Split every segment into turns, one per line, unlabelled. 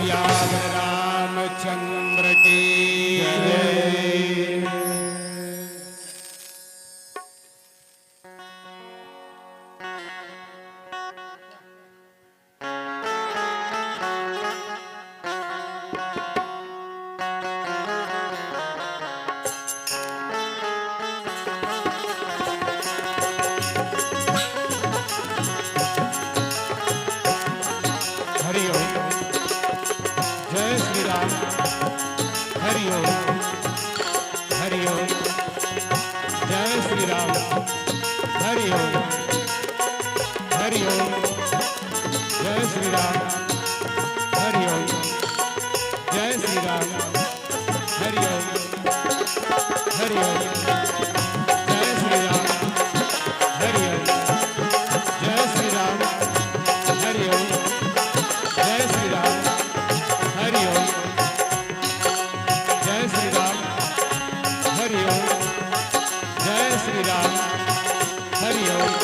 सियावर रामचंद्र की जय। हरि ओम, जय श्री राम। हरि ओम, हरि ओम, जय श्री राम। हरि ओम, हरि ओम, जय श्री राम। हरि ओम, जय श्री राम। हरि ओम, हरि ओम, जय श्री राम। हरि ओम, जय श्री राम। हरि ओम, जय श्री राम। हरि ओम, जय श्री राम। हरि ओम, जय श्री राम। हरि ओम।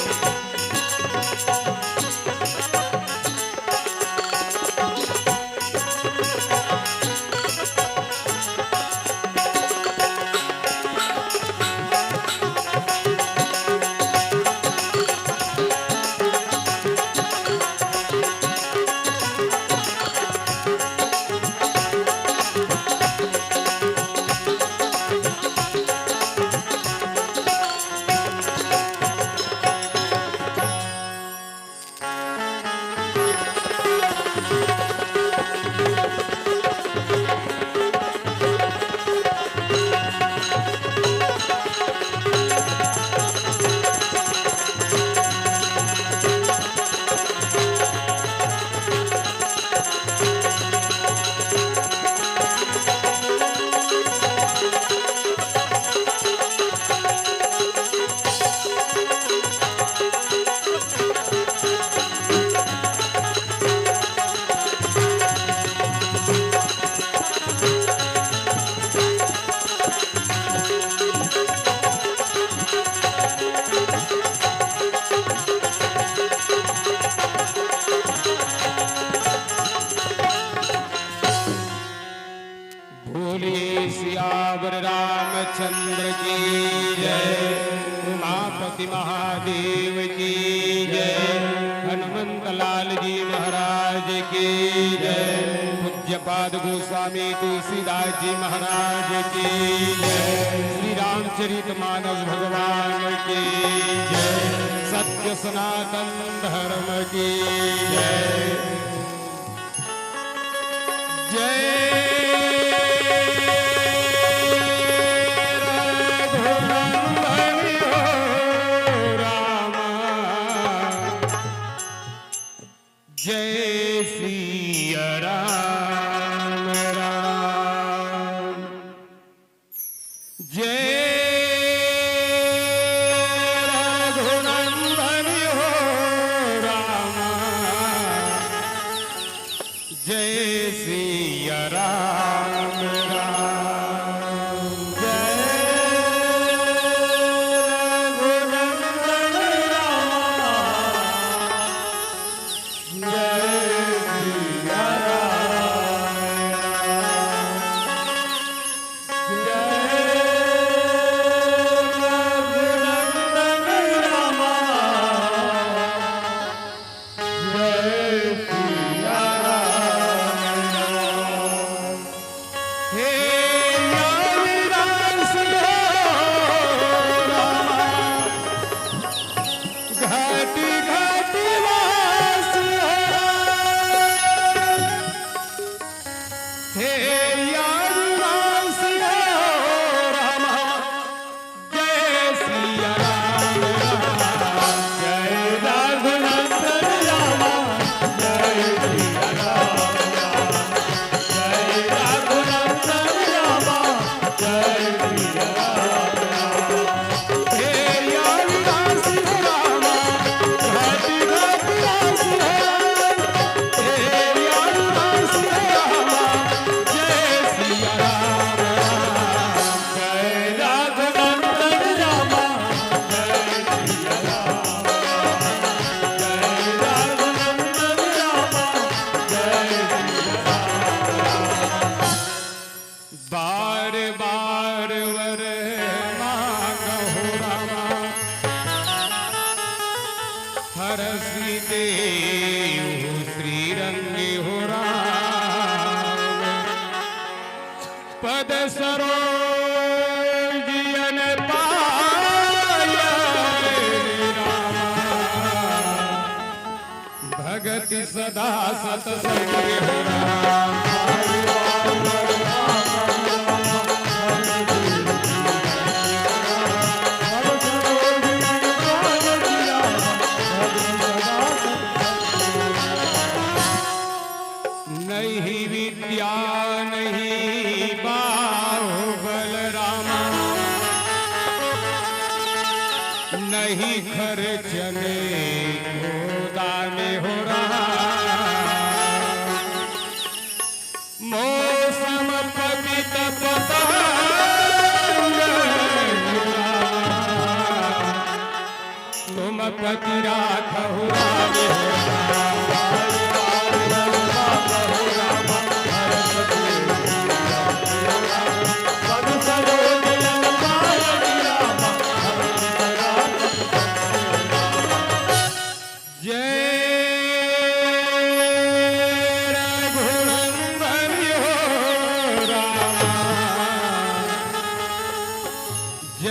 बोलिए सियावर रामचंद्र की जय। उमापति महादेव की जय। हनुमंत लाल जी महाराज की जय। पूज्यपाद गोस्वामी तुलसीदास जी महाराज की जय। श्री रामचरित मानस भगवान की जय। सत्य सनातन धर्म की जय। जय जय सिया राम राम। जय रघुनंदन हो राम। जय सिया राम राम। जय रघुनंदन राम। Hey सरोजियन पाय भगति सदा सतसंग हो राम। नहीं विद्या नहीं बाहुबल रामा, नहीं खर्चने को दाने हो रहा। मौसम पतित पतंग तुम पति राखहु रामे हो रहा।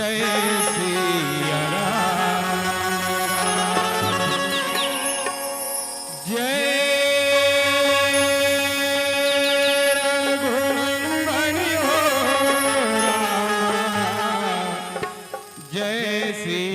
जय सिया राम, जय रघुनंदन हो राम, जय सिया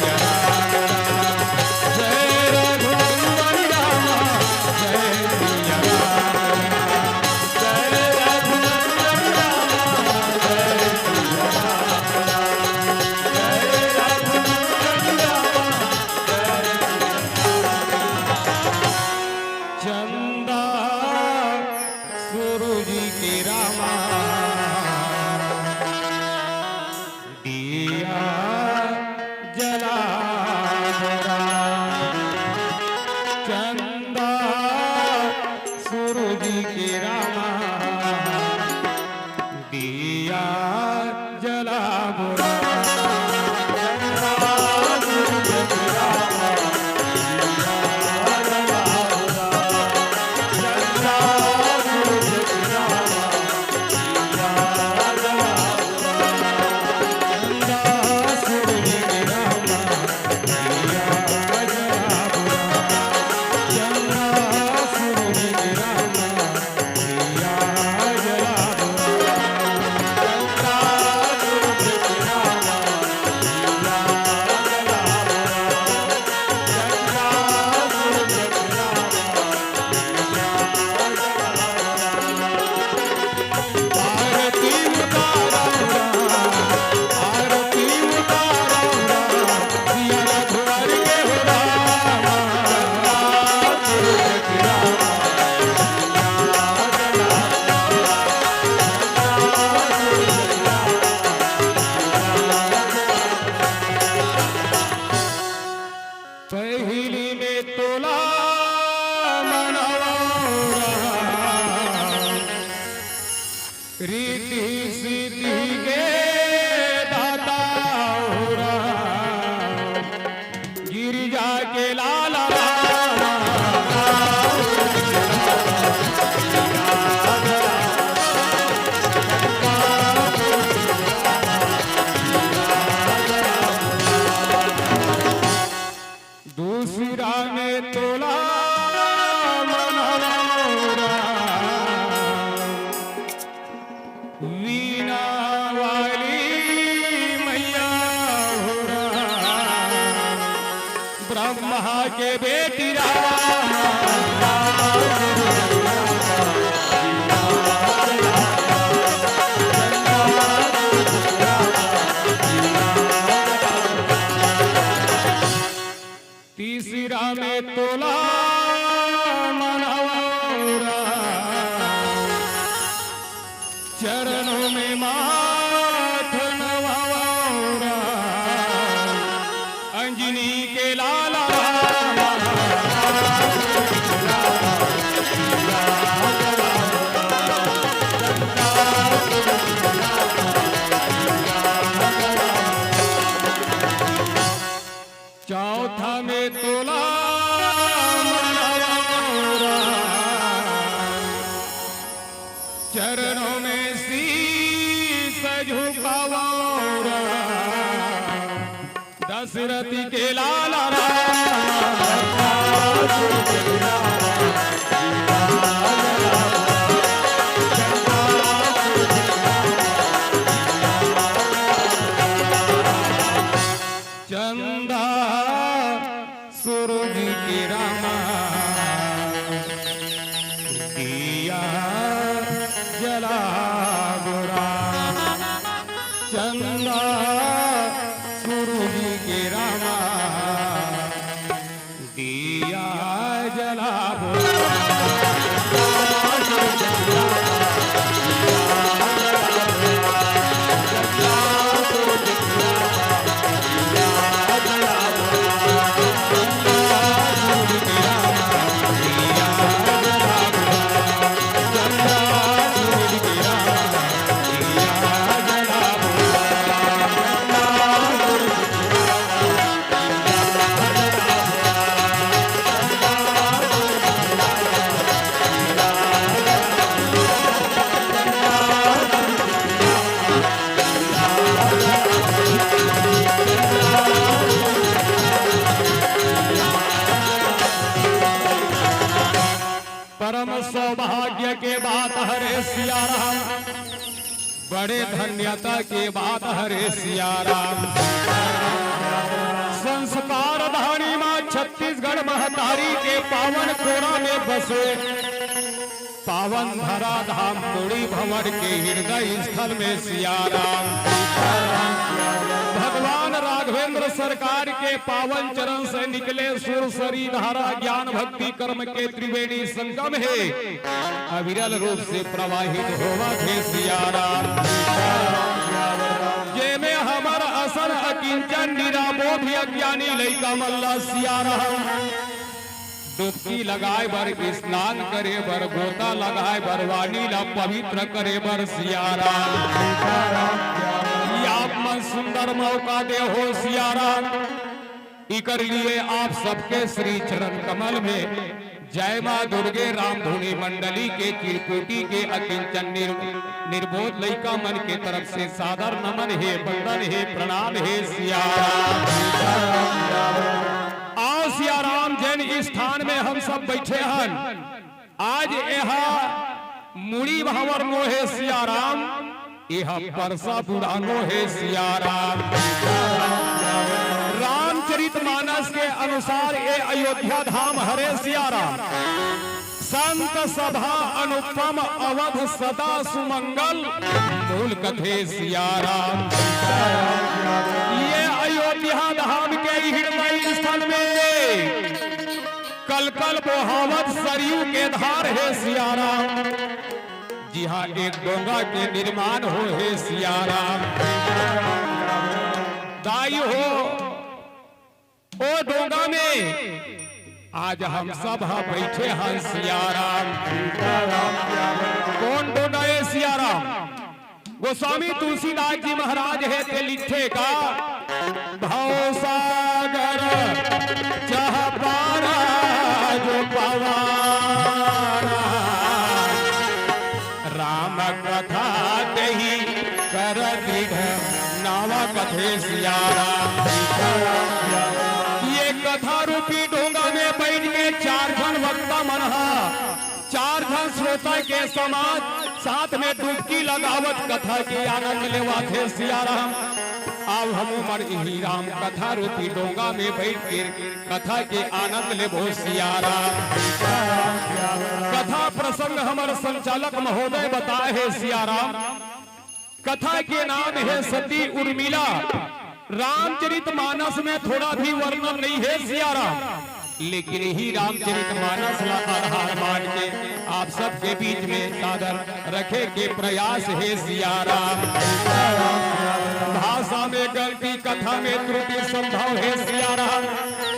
राम, जय रघुनंदन राम, जय सिया राम, जय रघुनंदन राम, जय चंदा सूरज की रामा दिया जला चंदा सूरज की रामा दिया जला बुरा। पहली में तोला रीति सीधी के दाता हो रहा गिरिजा के लाला दूसरा में तोला मनोरा वी चरणों में शीश झुकावा दशरथी के लाला चंदा सूरज की रामा दिया जला बुरा चंदा सूरज की रामा दिया जला बुरा परम सौभाग्य के बात हरे सिया राम बड़े धन्यता के बात हरे सिया राम संस्कार धानी मां छत्तीसगढ़ महतारी के पावन कोरा में बसे पावन धरा धाम तोड़ी भंवर के हृदय स्थल में सिया राम भगवान राघवेंद्र सरकार के पावन चरण से निकले सुरसरी धारा ज्ञान भक्ति कर्म के त्रिवेणी संगम है अविरल रूप से प्रवाहित होवा थे सिया राम जे में हमर असल अकिंचन निरामो भी अज्ञानी लइका मल्ला सिया राम डुबकी लगाए बर स्नान करे बर गोता लगाए बर वाणी ला पवित्र करे बर सिया राम आप मन सुंदर मौका दे हो सिया राम इकर लिए आप सबके श्री चरण कमल में जय मां दुर्गे राम धुनी मंडली के त्रिपुटी के अकिंचन निर्बोध लइका मन के तरफ से सादर नमन है वंदन है प्रणाम है सिया आओ सिया राम जैन स्थान में हम सब बैठे हन आज यहाँ मुड़ी भंवर नो है सिया राम यह परसा पुरानो है सिया राम रामचरित मानस के अनुसार ये अयोध्या धाम हरे सिया राम संत सभा अनुपम अवध सदा सुमंगल मूल कथे सिया राम ये अयोध्या धाम के हृदय स्थल में कलकल बोहावत सरयू के धार है सिया राम जी हाँ एक डोंगा के निर्माण हो है सिया राम दाई हो ओ डोंगा में आज हम सब बैठे हैं सिया राम कौन डोंगा है सिया राम गोस्वामी तुलसीदास जी महाराज है ते लिखे का भाव सागर चाह पारा जो पावा कथा दही कर दृढ़ नावा कथे सिया ये कथा रूपी डोंगा में बैठ के चार जन वक्ता मनहा चार जन श्रोता के समाज साथ में डुबकी लगावत कथा की आनंद लेवा थे सिया राम अब हम उमर ही राम कथा रूपी डोंगा में बैठ के कथा के आनंद लेबो सिया राम कथा प्रसंग हमारे संचालक महोदय बताए है सिया राम कथा के नाम है सती उर्मिला रामचरित मानस में थोड़ा भी वर्णन नहीं है सिया राम लेकिन ही रामचरित मानस आधार मान के आप सबके बीच में सादर रखे के प्रयास है सिया राम भाषा में गलती कथा में त्रुटि संभव है सिया राम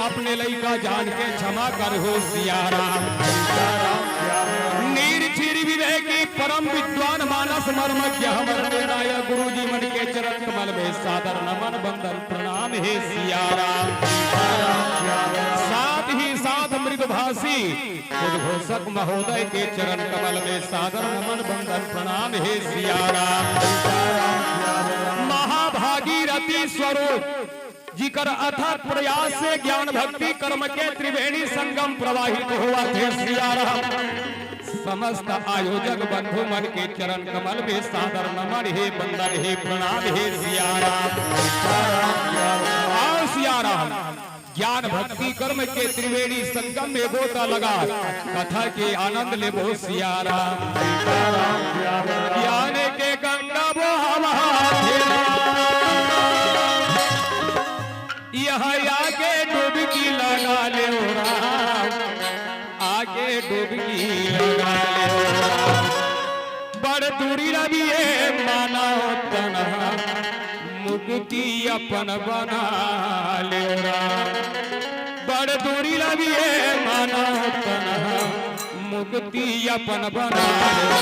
अपने लइका जान के क्षमा कर हो सिया राम निर्चिर विवेकी परम विद्वान मानस मर्मज्ञ हमारे नायक गुरु जी मन के चरण कमल में सादर नमन बंदन प्रणाम है सिया राम साथ साथ ही साथ मृदुभाषी उद्घोषक महोदय के चरण कमल में सादर नमन बंदन प्रणाम हे सिया राम। महाभागीरथी स्वरूप जिकर अथक प्रयास से ज्ञान भक्ति कर्म के त्रिवेणी संगम प्रवाहित हुआ थे सिया राम। समस्त आयोजक बंधु मन के चरण कमल में सादर नमन हे बंदन हे प्रणाम हे सिया राम। आओ सिया राम, ज्ञान भक्ति कर्म के त्रिवेणी संगम में गोता लगा कथा के आनंद ले बो सिया राम। ज्ञान के गंगा बहावा यहाँ आगे डुबकी लगा ले राम, आगे डुबकी लगा ले। बड़ दूरी रविए माना तना मुक्ति अपन बना ले राम। बड़ दूरी रविए माना तना मुक्ति अपन बना ले।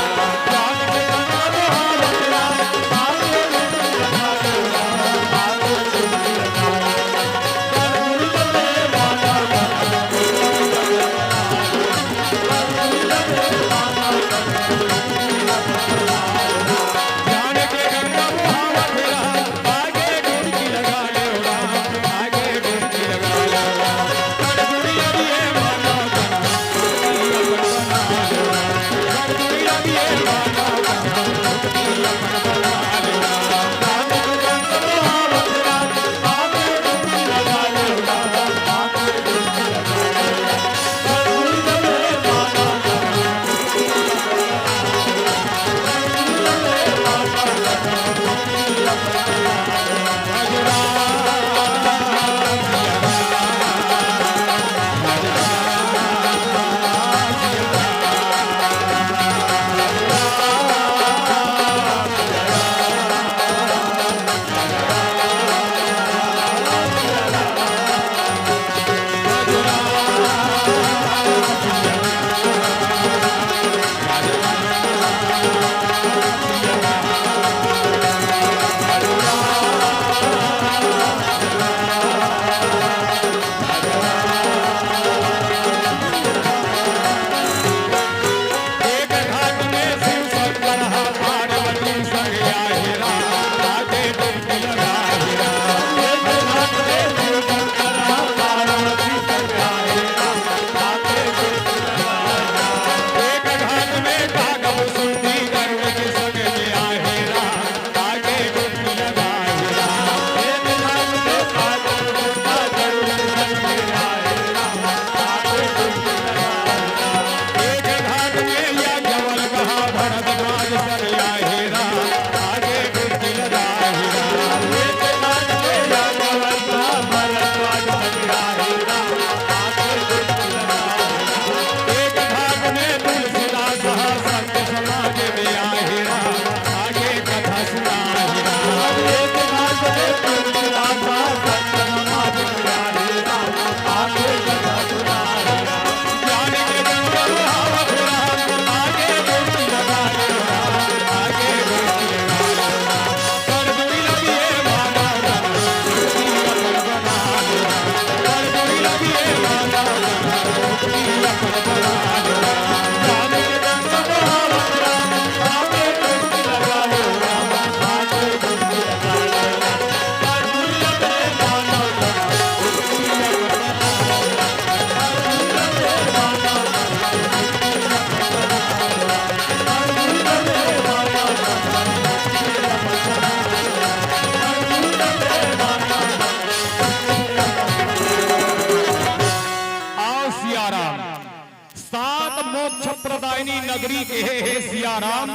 मोक्ष प्रदायिनी नगरी के हे सिया राम,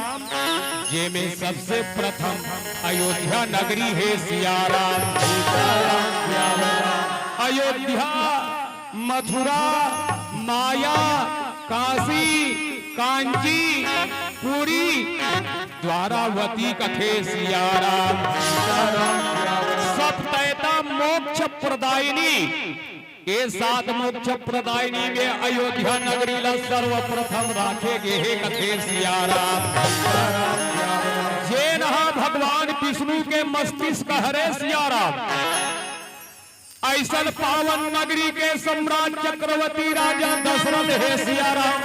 जे में सबसे प्रथम अयोध्या नगरी है सिया राम। अयोध्या, मथुरा, माया, काशी, कांची, पुरी, द्वारावती कथे सिया राम। सप्तैता मोक्ष प्रदायिनी के साथ मोक्ष प्रदायिनी में अयोध्या नगरी ला सर्वप्रथम राखे गे हे कथे सिया राम। जे नहा भगवान विष्णु के मस्तिष्क हरे सिया राम। ऐसा पावन नगरी के सम्राट चक्रवर्ती राजा दशरथ है सिया राम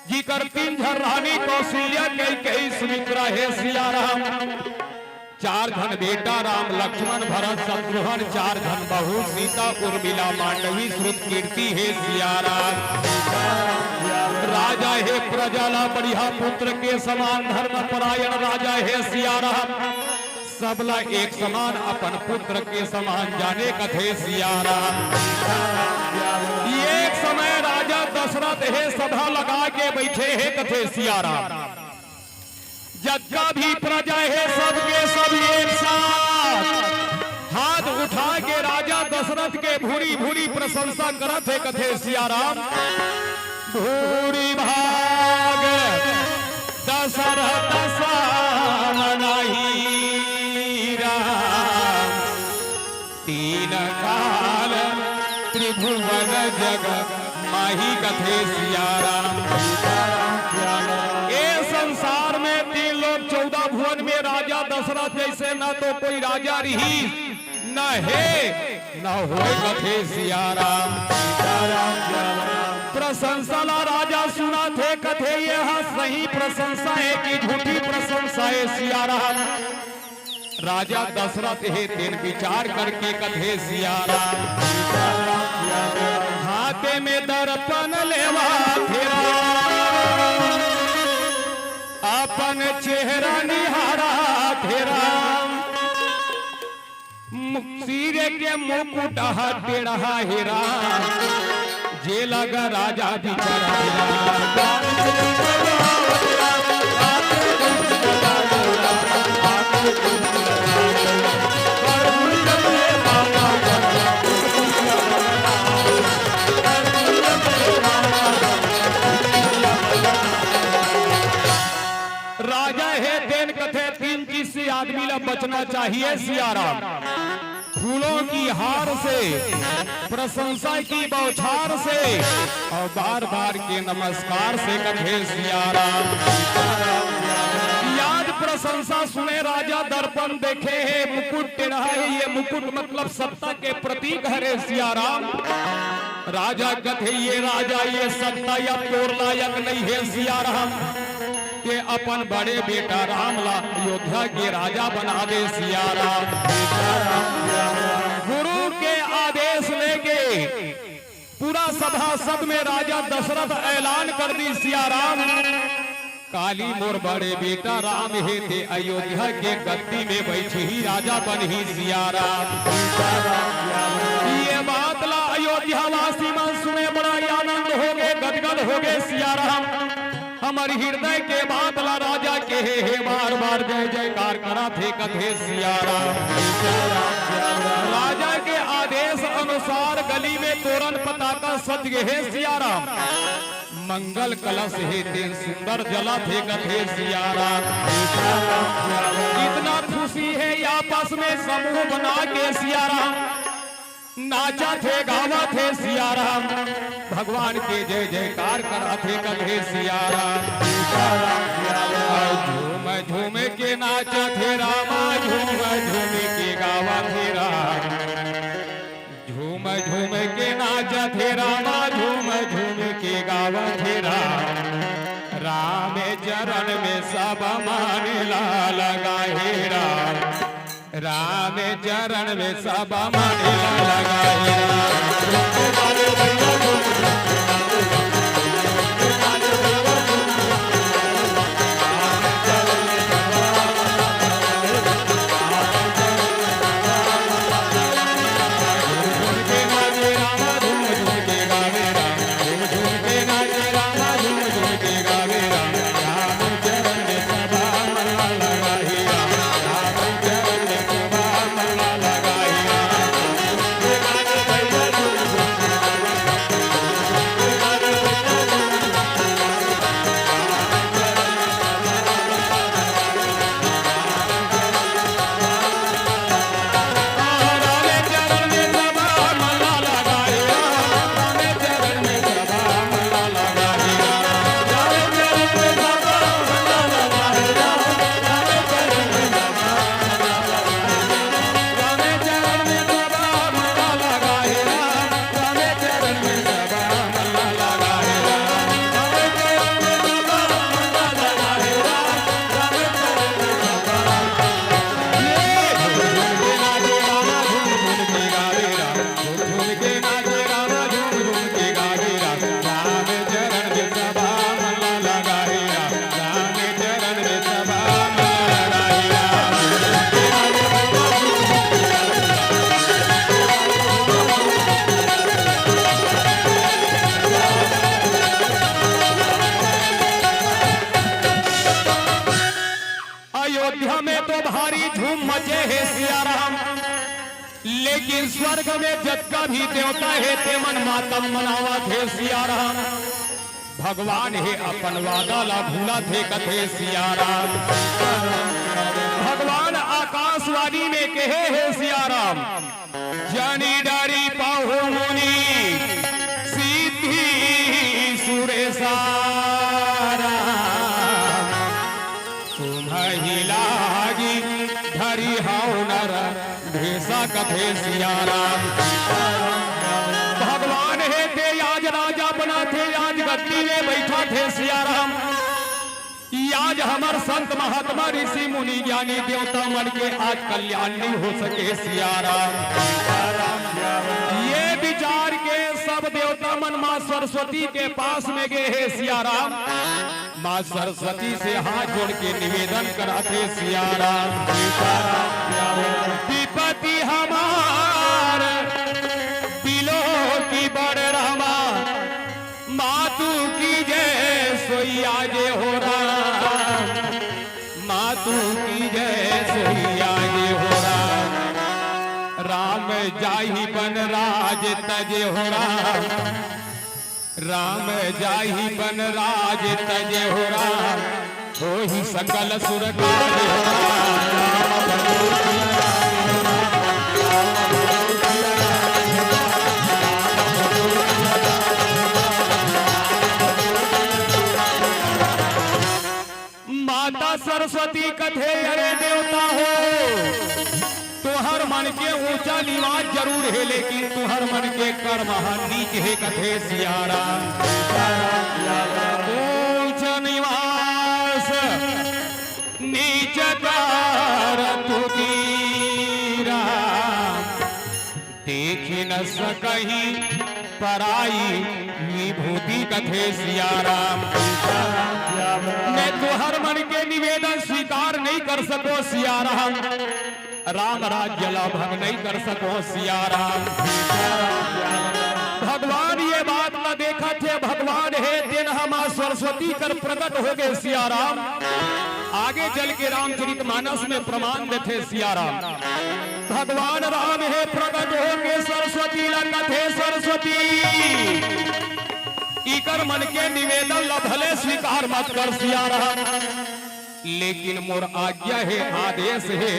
जी कर 3 झन रानी कौशल्या कई सुमित्रा है सिया राम 4 धन बेटा राम लक्ष्मण भरत शत्रुघ्न 4 धन बहू सीता उर्मिला मांडवी श्रुत कीर्ति है सिया राम राजा है प्रजाला बढ़िया पुत्र के समान धर्म परायण राजा है सिया राम सबला एक समान अपन पुत्र के समान जाने कथे सिया राम एक समय राजा दशरथ है सभा लगा के बैठे है कथे सिया राम जगह भी प्रजा है सबके सब एक साथ हाथ उठा के राजा दशरथ के भूरी भूरी प्रशंसा करत है कथे सिया राम भूरी भाग दशरथ सान नहीं राम 3 काल त्रिभुवन जग माही कथे सिया राम संसार में 3 लोग 14 भुवन में राजा दशरथ जैसे न तो कोई राजा रही न है न होए कथे सिया राम प्रशंसा ला राजा सुना थे कथे यह सही प्रशंसा है कि झूठी प्रशंसा है सिया राम राजा दशरथ है 3 विचार करके कथे सिया राम हाथे में दर्पण लेवा फेरा अपन चेहरा निहारा तेरा सिर के मुकुट टेढ़ा हेरा जे लगा राजा जी राजा है देन कथे 3 चीज से आदमी ला बचना चाहिए सिया राम फूलों की हार से प्रशंसा की बौछार से और बार बार के नमस्कार से कथे सिया राम याद प्रशंसा सुने राजा दर्पण देखे है मुकुट टेढ़ा है ये मुकुट मतलब सत्ता के प्रतीक है सिया राम राजा कथे ये राजा ये सत्ता या तोर लायक नहीं है सिया राम के अपन बड़े बेटा राम ला अयोध्या के राजा बना दे सिया राम गुरु के आदेश लेके पूरा सभासद में राजा दशरथ ऐलान कर दी सिया राम काली मोर बड़े बेटा राम है ते अयोध्या के गद्दी में बैठी ही राजा बन ही सिया राम ये बात ला अयोध्या वासी मन सुने बड़ा आनंद हो गए गदगद हो गए सिया राम हमारी हृदय के बात ला राजा के हे बार बार जय जयकार करा थे कथे सिया राम राजा के आदेश अनुसार गली में तोरण पताका सज गए सिया राम मंगल कलश है दिन सुंदर जला थे कथे सिया राम इतना खुशी है आपस में समूह बना के सिया राम नाचा थे गावा थे सिया राम भगवान के जय जयकार करा थे कथे सिया राम झूम झूम के नाचा थे रामा झूम झूम के गावा थे राम झूम झूम के नाचा थे रामा झूम झूम के गावा थे राम चरण में सब मान लगाए राम चरण में सब मान लगाए बचे है सिया राम। लेकिन स्वर्ग में जतका भी देवता है ते मन मातम मनावा थे सिया राम। भगवान है अपन वादा ला भूला थे कथे सिया राम। भगवान आकाशवाणी में कहे है सिया राम, जनी डरी पाहु मुनि सीधी सुरेशा तुम्हें लागी धरी हाउ नर भेसा कथे सिया राम। भगवान है थे आज राजा बना थे, आज गद्दी में बैठा थे सिया राम। आज हमर संत महात्मा ऋषि मुनि ज्ञानी देवता मन के आज कल्याण नहीं हो सके सिया राम। ये विचार के सब देवता मन माँ सरस्वती के पास में गए है सिया राम। माँ सरस्वती से हाथ जोड़ के निवेदन कराते सिया राम। विपत्ति हमार दिलो की बड़ रहमा, मातू की जय सोइया जे हो राम, मातू की जय सोइया जे हो राम। राम जाहि बन राज तजे हो राम, राम जाहि बन राज तजे हो राम। हो ही सकल सुर काज हो राम। माता सरस्वती कथे अरे देवता हो, तुहर मन के ऊंचा निवास जरूर है, लेकिन तुहर मन के कर्म नीच है कथे सिया राम। ऊंच निवास नीच कर तुकीरा, देख न सकही पराई विभूति कथे सिया राम। मैं तुहर मन के निवेदन स्वीकार नहीं कर सको सिया राम, राम राज्य लाभ नहीं कर सको सिया राम। भगवान ये बात न देखा थे, भगवान है दिन हम सरस्वती कर प्रकट हो गए सिया राम। आगे चल के रामचरितमानस में प्रमाण देते सिया राम। भगवान राम है प्रकट हो के सरस्वती लंगथे सरस्वती, इकर मन के निवेदन ला भले स्वीकार मत कर सिया राम, लेकिन मोर आज्ञा है आदेश है,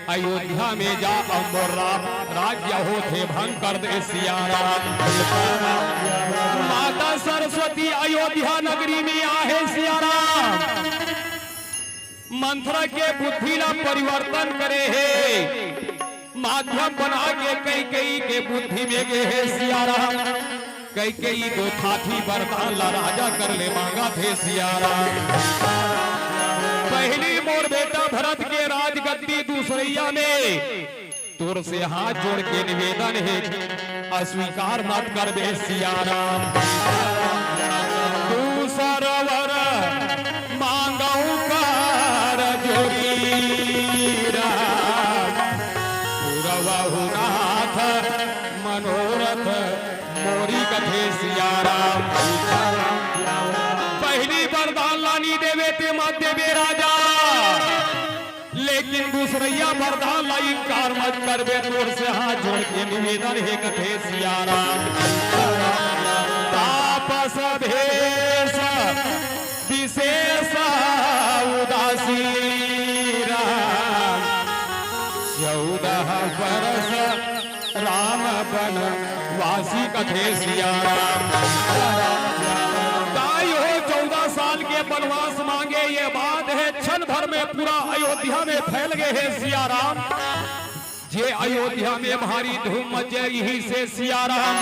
अयोध्या में जा और मोर राज्य होते भंग कर दे सिया राम। माता सरस्वती अयोध्या नगरी में आहे सिया राम। मंत्र के बुद्धि ला परिवर्तन करे है, माध्यम बना के कई के बुद्धि में गे है सिया राम। कई दो हाथी वरदान ला राजा कर ले मांगा थे सिया राम। पहली मोर बेटा भरत के राजगद्दी दूसरैया में तुर से हाथ जोड़ के निवेदन है, अस्वीकार मत कर दे सिया राम। दूसर वर मांगऊ कर जोगीरा, पुरवहु नाथ मनोरथ मोरी कथे सिया राम। पहली वरदान लानी देवे ते मत देवे राजा, लेकिन दूसरैया वरदान लाई कार मत करबे। तोर से हाथ जोड़ के निवेदन है कथे सिया राम। तापस भेष विशेष उदासी राम, 14 बरस राम बन वासी कथे सिया राम। ताई हो 14 साल के वनवास मांगे, ये बात है क्षण भर में पूरा अयोध्या में फैल गए हैं सिया राम। ये अयोध्या में भारी धूम मचे यही से सिया राम।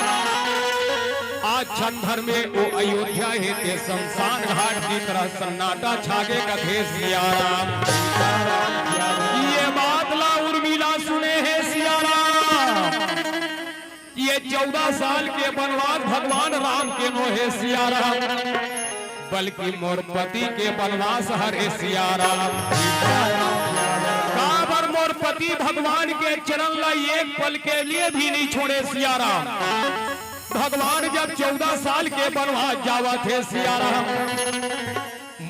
आज क्षण भर में वो अयोध्या है ते शमशान घाट की तरह सन्नाटा छागे कथे सिया राम। ये बात ला उर्मिला सुने हैं सिया राम। ये 14 साल के वनवास भगवान राम के नो है सिया राम, बल्कि मोर पति के वनवास हरे सिया राम। काबर मोर पति भगवान के चरण ला एक पल के लिए भी नहीं छोड़े सिया राम। भगवान जब 14 साल के वनवास जावा थे सिया राम,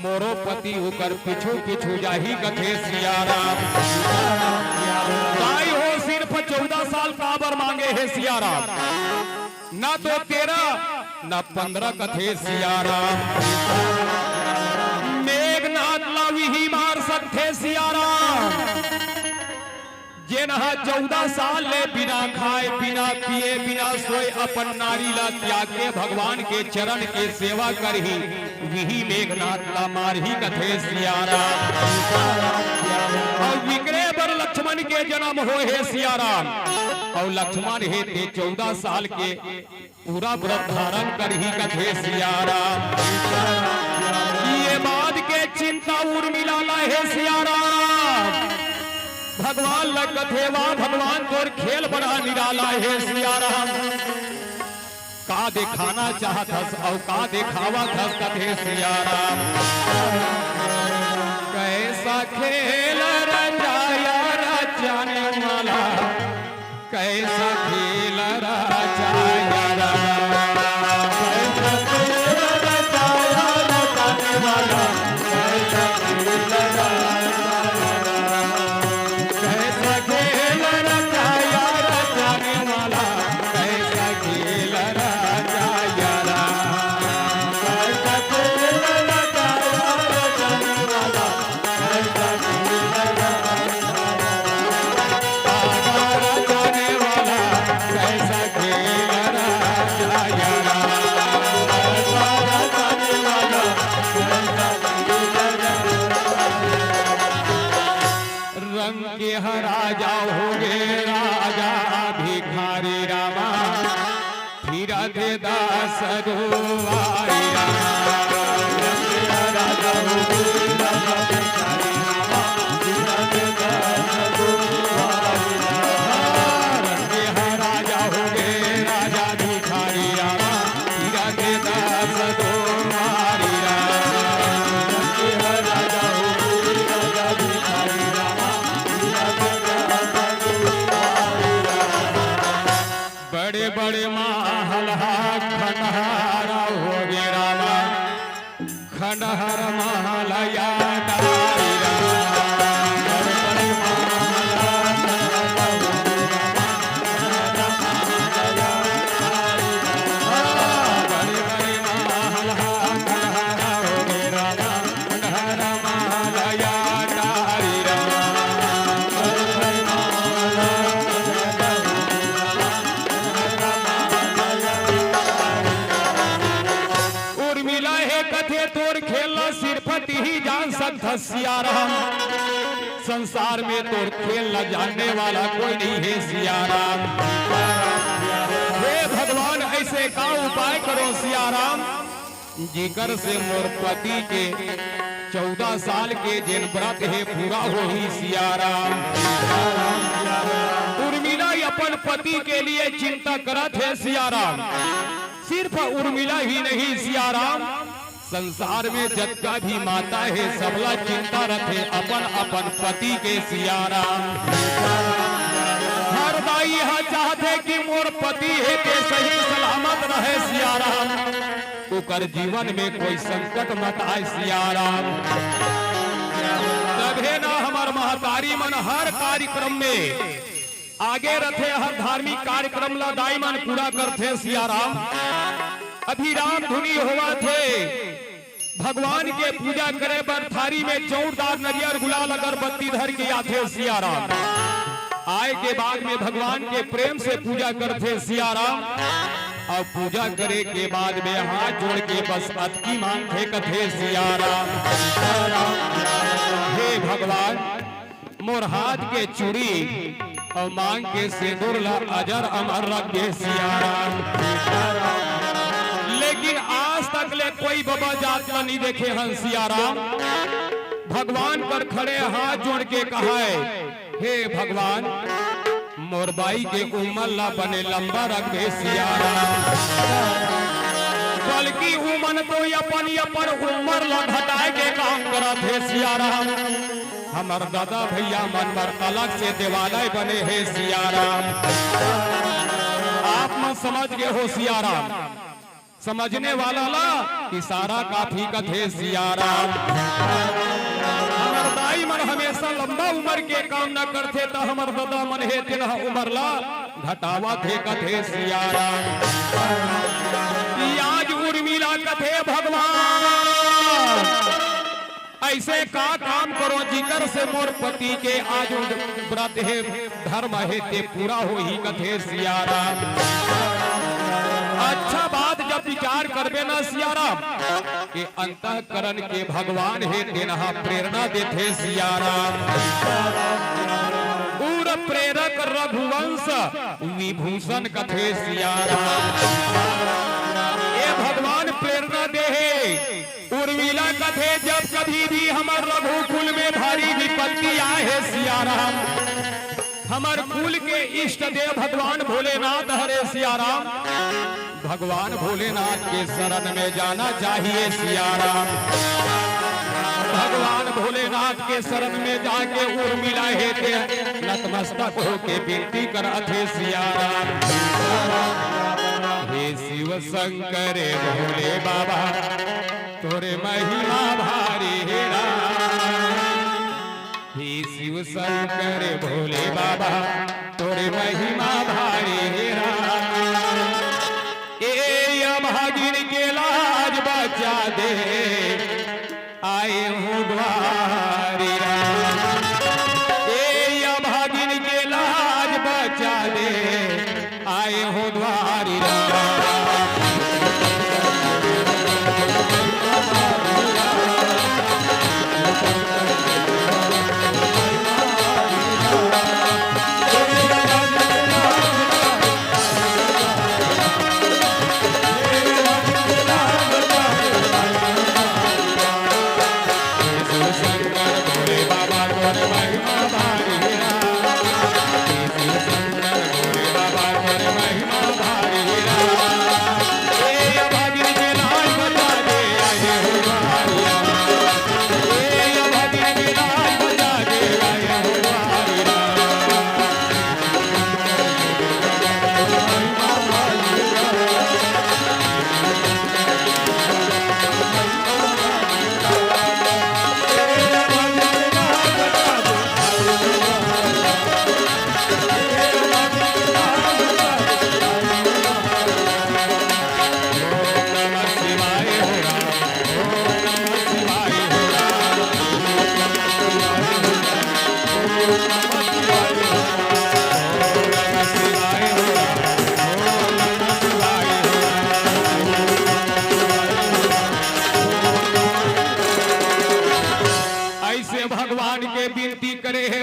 मोरो पति होकर पिछू पिछू जाही कथे सिया राम। दाई हो सिर्फ 14 साल का बर मांगे है सियाराम, ना तो 13 ना 15 कथे सियाराम। मेघनाथ लावी ही मार सकते सियाराम, जेनहा 14 साल ले बिना खाए बिना पिए बिना सोए अपन नारी ला त्याग के भगवान के चरण के सेवा करही, वही मेघनाथ ला मारही कथे सियाराम। और विग्रह बर लक्ष्मण के जन्म हो है सियाराम, और लक्ष्मण है ते 14 साल के पूरा व्रत धारण करही कथे सियाराम। ये बात के चिंता उर्मिला ला है सियाराम, भगवान लग कथेवा भगवान तोर खेल बड़ा निराला है सियाराम। का दिखाना चाहत और का दिखावा थस कथे सियाराम। कैसा खेल रचाया रचाने वाला, कैसा खेल रचाया कैसा खेल रचाया रचाने वाला, कैसा खेल कैसा खेल रचाया रचाने वाला, कैसा खेल रचाया कैसा खेल रचाया रचाने वाला, कैसा खेल रचाने वाला, कैसा खेल रचाया रंग के राजा हो गे राजा भिखारी रामा, फिर दे दास दुआरी रामा। राजा हो गे राजा भिखारी रामा, फिर दे दास दुआरी रामा। रंग के राजा हो गे राजा भिखारी रामा, फिर दे दास दुआरी रामा। रंग के राजा हो गे राजा भिखारी रामा, बड़े बड़े महल खंडहर हो गे रामा, खंडहर महल याद आई रामा। बड़े बड़े महल खंडहर हो गे रामा, बड़े बड़े महल खंडहर हो गे रामा, खंडहर महल याद आई रामा। बड़े बड़े उर्मिला है कथे तोर खेलना सिर्फ ही जान सकता सियाराम। संसार में तोर खेल न जानने वाला कोई नहीं है सियाराम। हे भगवान ऐसे का उपाय करो सियाराम, जिकर से मोर पति के 14 साल के जिन व्रत है पूरा हो ही सियाराम। उर्मिला अपन पति के लिए चिंता करत है सियाराम। सिर्फ उर्मिला ही नहीं सियाराम, संसार में जगह भी माता है सबला चिंता रखे अपन अपन पति के सियाराम। हर दाई यह चाहते कि मोर पति है के सही सलामत रहे सियाराम, ओकर जीवन में कोई संकट मत आए सियाराम। तभे ना हमार महतारी मन हर कार्यक्रम में आगे रथे, हर धार्मिक कार्यक्रम ला दाई मन पूरा करते सियाराम। अभी राम धुनी हुआ थे, भगवान के पूजा करे बर थारी में जोरदार नरियर गुलाल अगरबत्ती धर के आते सियाराम। आए के बाद में भगवान के प्रेम से पूजा करते सियाराम। और पूजा करे के बाद में हाथ जोड़ के बस अतकी मांगते कथे सियाराम। हे भगवान मोर हाथ के चूड़ी और मांग के सिंदूर ला अजर अमर रख दे सियाराम। लेकिन आज तक ले कोई बाबा जात ला नहीं देखे हन सियाराम। भगवान पर खड़े हाथ जोड़ के कहा है, हे भगवान मोरबाई के उम्र ला बने लंबा रख दे सियाराम। बल्कि उमन तो अपन उम्र ला घटाए के काम करत है सियाराम। हमार दादा भैया मन पर अलग से देवालय बने हैं सियाराम। आप मन समझ गए हो सियाराम, समझने वाला ला इशारा काफी कथे सियाराम। हमार दाई मन हमेशा लंबा उम्र के काम न करते तो हमर दादा मन हे दिन उम्र ला घटावा थे कथे सियारा आज उर्मिला कथे भगवान ऐसे का काम करो जिकर से मोर पति के आज व्रत है धर्म है ते पूरा हो ही कथे सियारा। अच्छा बात जब विचार करबे ना सियाराम के अंतःकरण के भगवान है तेनहा प्रेरणा देते सियाराम। पूरा प्रेरक रघुवंश विभूषण कथे सियाराम। ये भगवान प्रेरणा दे उर्मिला कथे जब कभी भी हमार रघुकुल में भारी विपत्ति आए सियाराम हमार कुल के इष्ट देव भगवान भोलेनाथ हरे सियाराम भगवान भोलेनाथ के शरण में जाना चाहिए सियाराम। भगवान भोलेनाथ के शरण में जाके उर्मिला हेते नतमस्तक होके विनती करते सियाराम। हे शिव शंकर भोले बाबा तोरे महिमा भारी हेरा। हे शिव शंकर भोले बाबा तोरे महिमा भारी हेरा। भागिन के लाज बचा दे आए हूँ द्वारी ए भागिन के लाज बचा दे आए हूँ द्वारी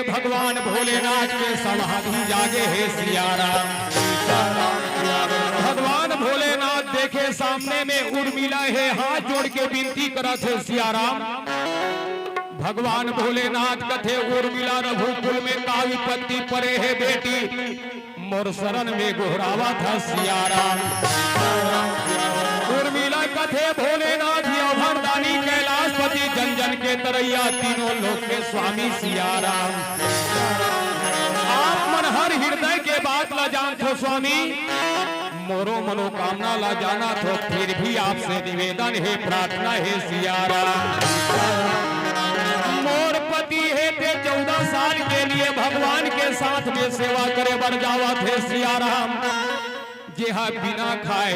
भगवान भोलेनाथ के समाधि जागे है सियाराम। भगवान भोलेनाथ देखे सामने में उर्मिला है हाथ जोड़ के विनती करत है सियाराम। भगवान भोलेनाथ कथे उर्मिला रघुकुल में का विपत्ति परे है बेटी मोर शरण में गोहरावा था सियाराम। उर्मिला कथे भोलेनाथ अभरदानी कैलाशपति जन जन के तरैया तीनों लोक के स्वामी सियाराम। आप मन हर हृदय के बात ला जानते स्वामी मोरो मनोकामना ला जाना तो फिर भी आपसे निवेदन है प्रार्थना है सियाराम। मोर पति है थे 14 साल के लिए भगवान के साथ में सेवा करे बर जावा थे सियाराम। जेहा बिना खाए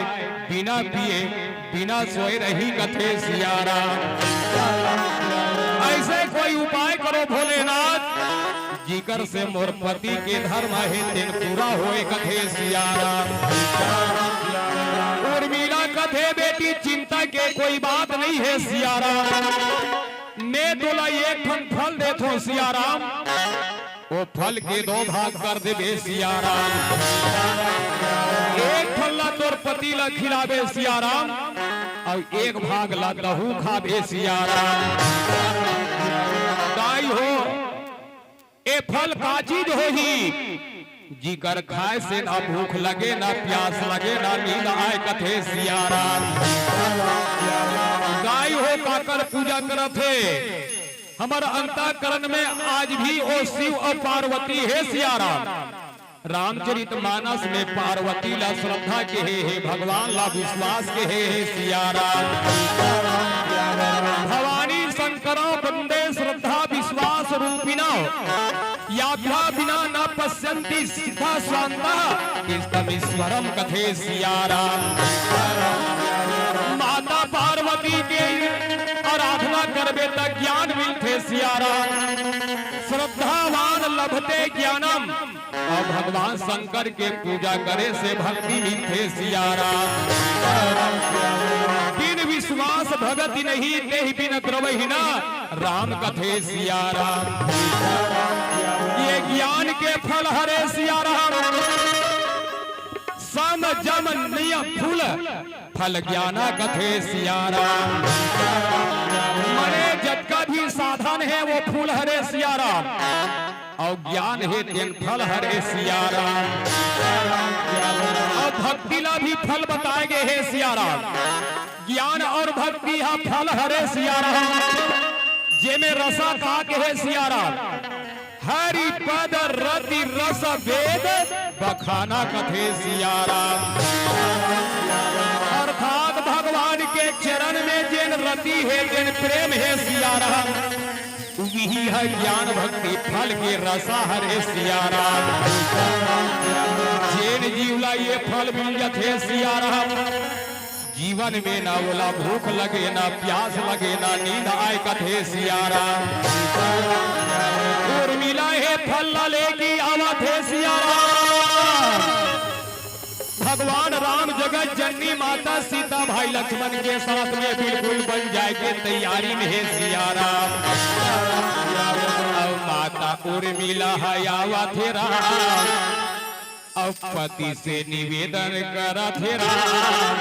बिना पिए बिना सोए रही कथे सियाराम। ऐसे कोई उपाय करो भोलेनाथ जिकर से मोर पति के धर्म है दिन पूरा होए कथे सियाराम। उर्मिला कथे बेटी चिंता के कोई बात नहीं है सियाराम। मैं तोला एक फल देथो सियाराम वो फल के 2 भाग कर देवे सियाराम। एक फल ला तोर पति ला खिलावे सियाराम और एक भाग ला तहू खावे सियाराम। गाय हो ए फल का चीज हो ही जिकर खाए से ना भूख लगे ना प्यास लगे ना नींद आए कथे सियाराम। गाय हो काकर पूजा करत है हमारा अंतःकरण में आज भी ओ शिव और पार्वती है सियाराम। रामचरित मानस में पार्वती ला श्रद्धा के है भगवान ला विश्वास के है सियाराम। भवानी शंकरों बंदे श्रद्धा विश्वास रूपिना बिना न पश्यन्ति सिद्धा स्वांता कृष्णमीश्वरम कथे सिया राम। माता पार्वती के आराधना करबे त ज्ञान मिलते सिया राम। श्रद्धावान लभते ज्ञानम और भगवान शंकर के पूजा करे से भक्ति मिलते सिया राम। बिन विश्वास भगति नहीं तेहि बिन द्रवहि न राम कथे सिया राम। ये ज्ञान के फल हरे सिया राम। सम जम नियम फूल फल ज्ञाना कथे सिया राम। मने जब का भी साधन है वो फूल हरे सिया राम और ज्ञान है तेन फल हरे सिया राम। और भक्ति ला भी फल बताए गए है सिया राम। ज्ञान और भक्ति हा फल हरे सिया राम। जे में रसा का के है सिया राम। हरि पद रति रस वेद बखाना कथे सिया राम। अर्थात भगवान के चरण में जिन रति है जिन प्रेम है सिया राम वही है ज्ञान भक्ति फल के रसा हरे सिया राम। जिन जीवला ये फल मिल जाते सिया राम जीवन में ना बोला भूख लगे ना प्यास लगे ना नींद आए कथे सिया राम। और मिला है फल लेगी आवा थे सिया राम। भगवान राम जगत जननी माता सीता भाई लक्ष्मण के साथ में बिल्कुल बन जाए के तैयारी में है सिया राम। माता उर्मिला हयावा थे राम। अब पति से निवेदन करा थे राम।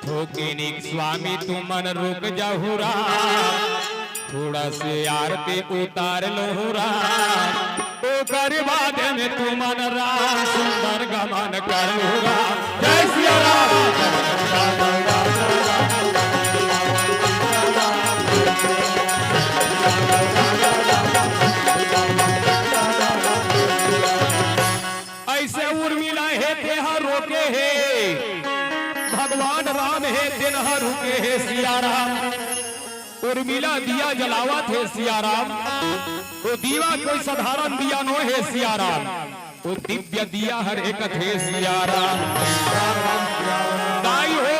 ठोकिनिक स्वामी तुमन रुक जाहु राम। थोड़ा से आरती उतार लो राम। ओकर बाद में तुमन राम सुंदर गमन करो राम। जय सिया राम। ऐसे उर्मिला है तेहा रोके है भगवान राम है तेनहा रुके है सिया राम। उर्मिला दिया जलावा थे सिया राम। वो दिया कोई साधारण दिया नो है सिया राम। वो दिव्य दिया हर एक थे सिया राम। दाई हो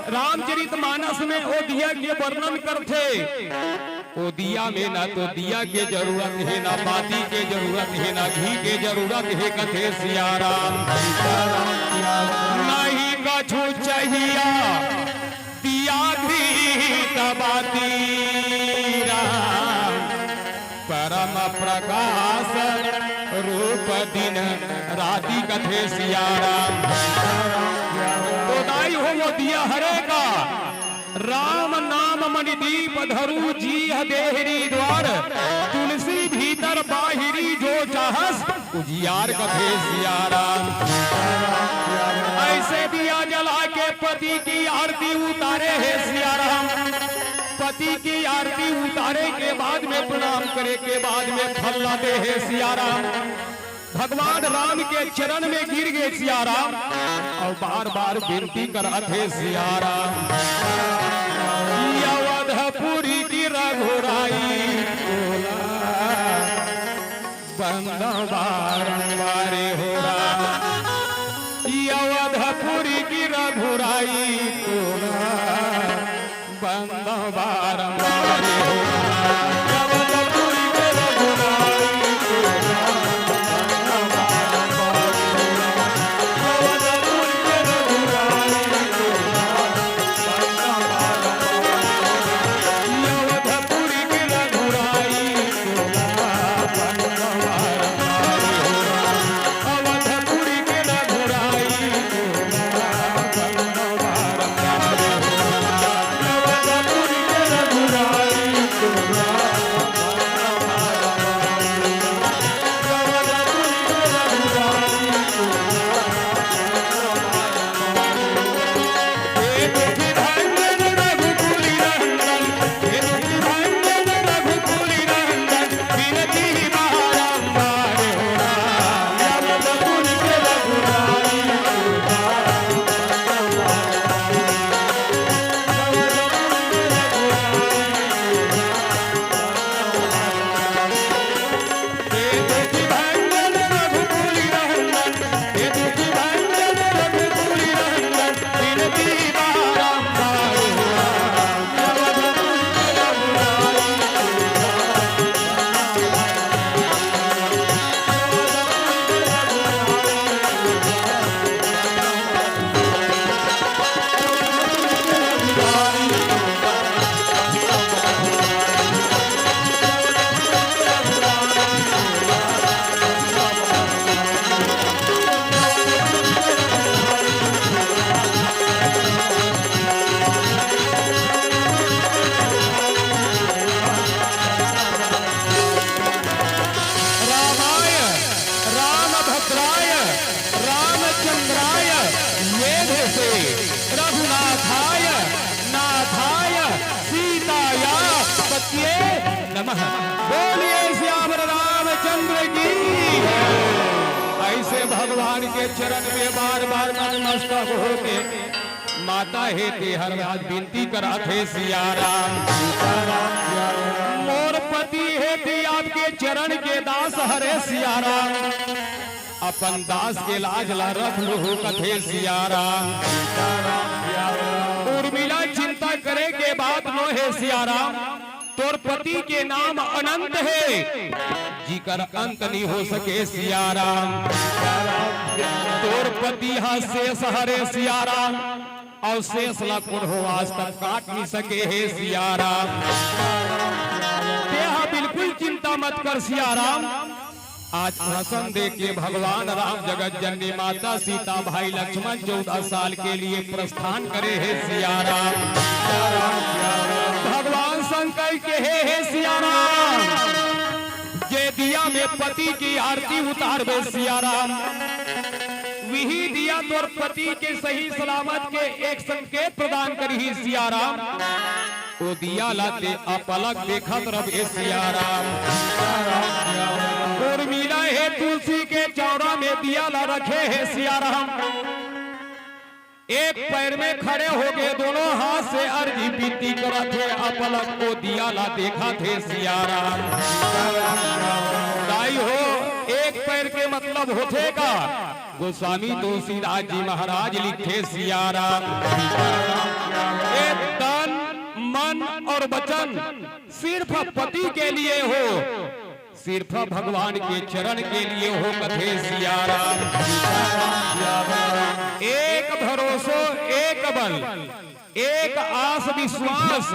रामचरितमानस में वो दिया के वर्णन करते। वो दिया में ना तो दिया के जरूरत है ना बाती के जरूरत है ना घी के जरूरत है कथे सिया राम। नहीं कछु चाहिए दिया बाती राम। परम प्रकाश रूप दिन राति कथे सिया राम। तो दाई हो वो दिया हरे का राम नाम मणिदीप धरु जी देहरी द्वार। तुलसी भीतर बाहिरी जो चाहस उजियार कथे सिया राम। ऐसे दिया जला के पति की आरती उतारे है सिया राम। पति की आरती उतारे के बाद में प्रणाम करे के बाद में फल लाते है सिया राम। भगवान राम के चरण में गिर गए सिया राम और बार बार विनती कराते सिया राम। अवधपुरी की रघुराई बंदा बारंबार हो रहा। अवधपुरी की रघुराई बंदा बारंबार हो रहा। ऐसे भगवान के चरण में बार बार नतमस्तक होके माता हे ते हर रात विनती कराथे सिया राम। मोर पति हे ते आपके चरण के दास हरे सिया राम, अपन दास के लाज ला रख लो कथे सिया राम। उर्मिला चिंता करे के बात नो है सिया राम, तोर पति के नाम अनंत है जिकर अंत नहीं हो सके सिया राम। तोर पति हा शेष हरे सिया राम, और शेष लकुन हो आज तक काट नहीं सके है सिया राम। तेहा बिल्कुल चिंता मत कर सिया राम, आज प्रसन्न दे के भगवान राम जगत जननी माता सीता भाई लक्ष्मण 14 साल के लिए प्रस्थान करे है सिया राम। भगवान शंकर के है सिया राम, जे दिया में पति की आरती उतारबे सिया राम, वही दिया तोर पति के सही सलामत के एक संकेत प्रदान करी सिया राम। वो दिया लाते अपलक देखत रहे सिया राम। उर्मिला है तुलसी के चौरा में दिया ला रखे है सिया राम, एक पैर में खड़े हो गए दोनों हाथ से अर्जी विनती करत थे, अपलक को दिया ला देखा थे सिया राम। दाई हो एक पैर के मतलब होते का गोस्वामी तुलसीदास जी महाराज लिखे सिया राम। एक तन मन और वचन सिर्फ पति के लिए हो, सिर्फ भगवान के चरण के लिए हो कथे सिया राम। एक भरोसो एक बल, एक आस विश्वास,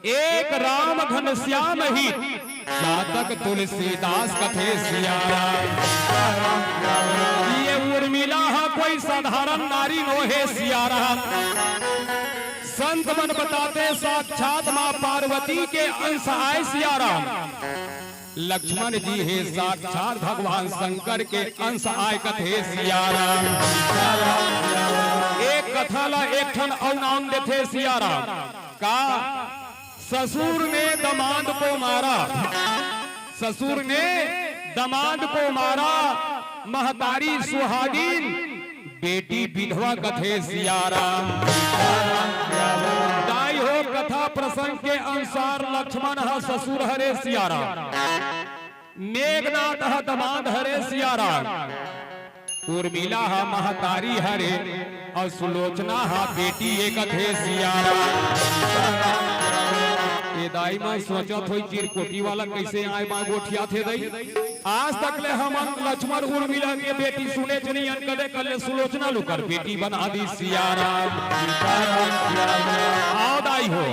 एक राम घनश्याम ही जातक तुलसीदास कथे सिया राम। ये उर्मिला कोई साधारण नारी नो है सिया राम, संत मन बताते साक्षात मां पार्वती के अंश आए सिया राम। लक्ष्मण जी है साक्षात भगवान शंकर के अंश आय कथे सिया राम। एक कथा ला एक ठन और नाम देते सिया राम का ससुर ने दमाद को मारा, ससुर ने दमाद को मारा, महतारी सुहागिन बेटी विधवा कथे सिया राम। दाई हो कथा प्रसंग के अनुसार लक्ष्मण ह ससुर हरे सिया राम, मेघनाथ ह दमाद हरे सिया राम, उर्मिला हा महतारी हरे और सुलोचना हा बेटी एक कथे सिया राम। ये दाई में सोचत हो चिरकोटी वाला कैसे आए मां गोठिया थे दई, आज तक ले हम लक्ष्मण उर्मिला के बेटी सुने चनी अनकले कले सुलोचना लुकर बेटी बना दी सिया राम। आओ दाई हो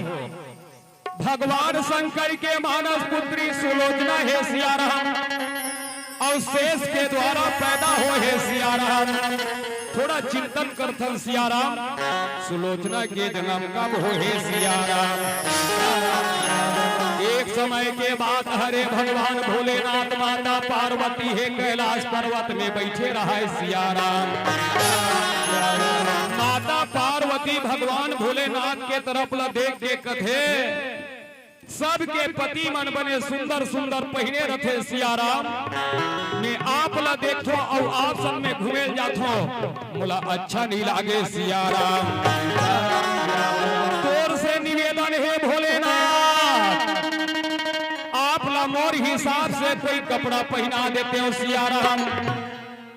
भगवान शंकर के मानस पुत्री सुलोचना है सिया राम, और शेष के द्वारा पैदा हो है सिया राम। थोड़ा चिंतन करथन सिया राम, सुलोचना के जन्म कब हो है सिया राम। एक समय के बाद हरे भगवान भोलेनाथ माता पार्वती है कैलाश पर्वत में बैठे रहा है सिया राम। माता पार्वती भगवान भोलेनाथ के तरफ ला देख देख कथे सबके पति मन बने सुंदर सुंदर पहने रथे सिया राम। मैं आप ला देखो और आप सब में घूमे जाथो बोला अच्छा नहीं लागे सिया राम। तोर से निवेदन है भोलेनाथ, आप ला मोर हिसाब से कोई कपड़ा पहना देते हो सिया राम,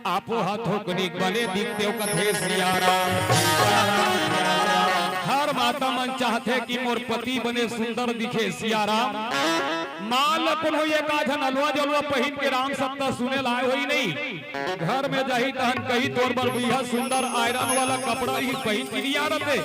आपो हाथों कनिक बने दिखते हो कथे सिया राम। हर माता मन चाहते कि मोर पति बने सुंदर दिखे सिया राम। मान लो ये काधन अलवा जलवा पहन के राम सत्ता सुने लाए हुई नहीं, घर में जाही तहन कही तोर बर सुंदर आयरन वाला कपड़ा ही पहन के नहीं आ रहे।